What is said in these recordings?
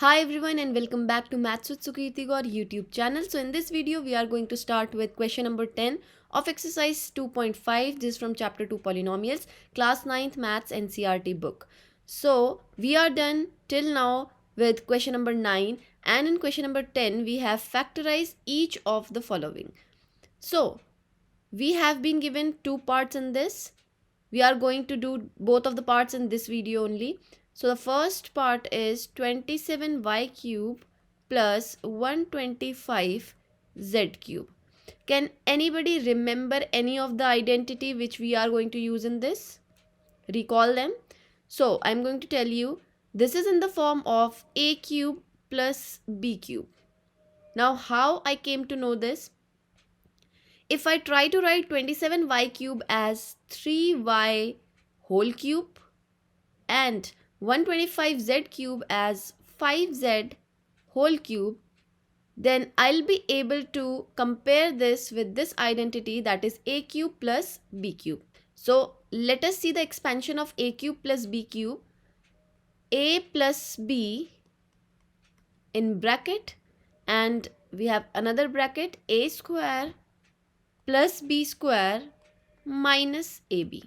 Hi everyone and welcome back to Maths with Sukirti Gaur YouTube channel. So in this video we are going to start with question number 10 of exercise 2.5. This is from chapter 2 polynomials, class 9th maths NCERT book. So we are done till now with question number 9, and in question number 10 we have factorized each of the following. So we have been given two parts in this. We are going to do both of the parts in this video only. So the first part is 27y cube plus 125z cube. Can anybody remember any of the identity which we are going to use in this? Recall them. So I'm going to tell you, this is in the form of a cube plus b cube. Now how I came to know this? If I try to write 27y cube as 3y whole cube and 125z cube as 5z whole cube, then I'll be able to compare this with this identity, that is a cube plus b cube. So let us see the expansion of a cube plus b cube. A plus b in bracket, and we have another bracket, a square plus b square minus ab.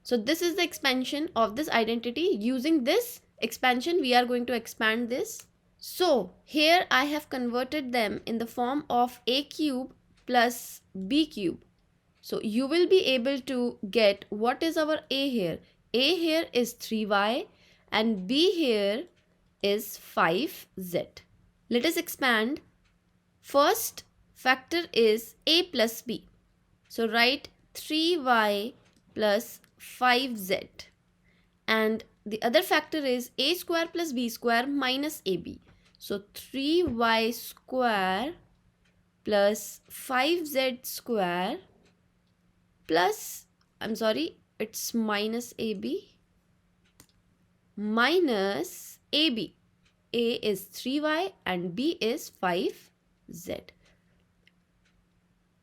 So this is the expansion of this identity. Using this expansion, we are going to expand this. So here I have converted them in the form of a cube plus b cube. So you will be able to get what is our a here. A here is 3y and b here is 5z. Let us expand. First factor is a plus b. So write 3y plus 5z, and the other factor is a square plus b square minus ab. So 3y square plus 5z square plus, it's minus ab minus ab. A is 3y and b is 5z.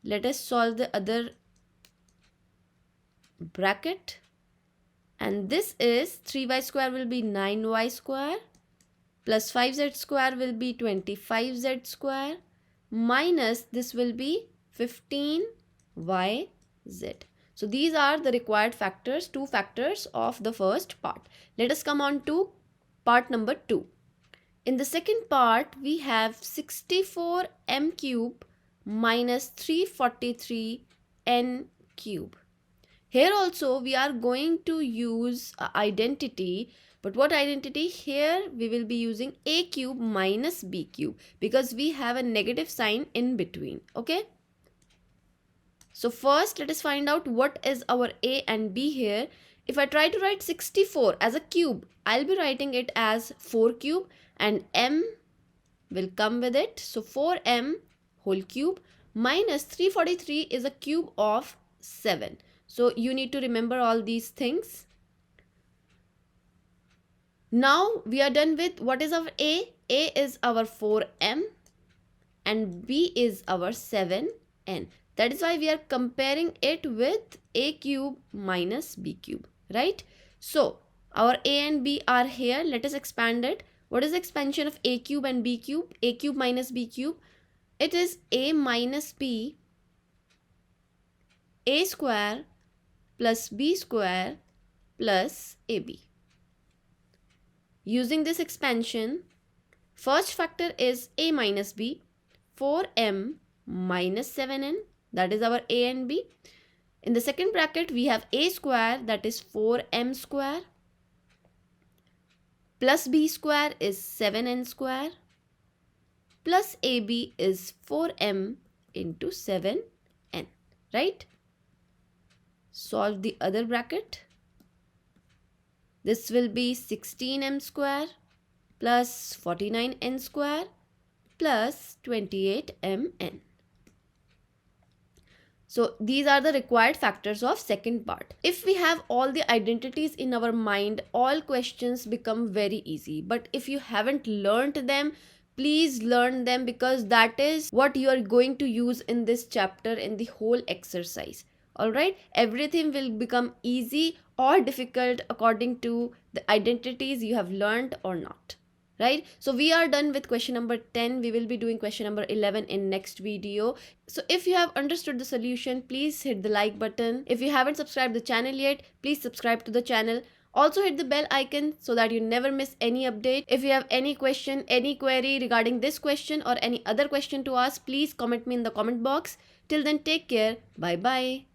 Let us solve the other bracket, and this is 3y square will be 9y square plus 5z square will be 25z square minus this will be 15yz. So these are the required factors, two factors of the first part. Let us come on to part number 2. In the second part we have 64m cube minus 343n cube. Here also we are going to use identity, but what identity? Here we will be using a cube minus b cube because we have a negative sign in between. Okay. So first let us find out what is our a and b here. If I try to write 64 as a cube, I'll be writing it as 4 cube and m will come with it. So 4m whole cube minus 343 is a cube of 7. So you need to remember all these things. Now we are done with what is our a. A is our 4m and b is our 7n. That is why we are comparing it with a cube minus b cube, right? So our a and b are here. Let us expand it. What is the expansion of a cube and b cube? A cube minus b cube. It is a minus b a square plus b square plus ab. Using this expansion, first factor is a minus b, 4m minus 7n, that is our a and b. In the second bracket we have a square, that is 4m square, plus b square is 7n square, plus ab is 4m into 7n, right? Solve the other bracket. This will be 16m square plus 49n square plus 28mn. So these are the required factors of second part. If we have all the identities in our mind, all questions become very easy. But if you haven't learned them, please learn them, because that is what you are going to use in this chapter, in the whole exercise. Alright, everything will become easy or difficult according to the identities you have learned or not. right? So we are done with question number 10. We will be doing question number 11 in next video. So if you have understood the solution, please hit the like button. If you haven't subscribed the channel yet, please subscribe to the channel. Also hit the bell icon so that you never miss any update. If you have any question, any query regarding this question or any other question to ask, please comment me in the comment box. Till then, take care. Bye bye.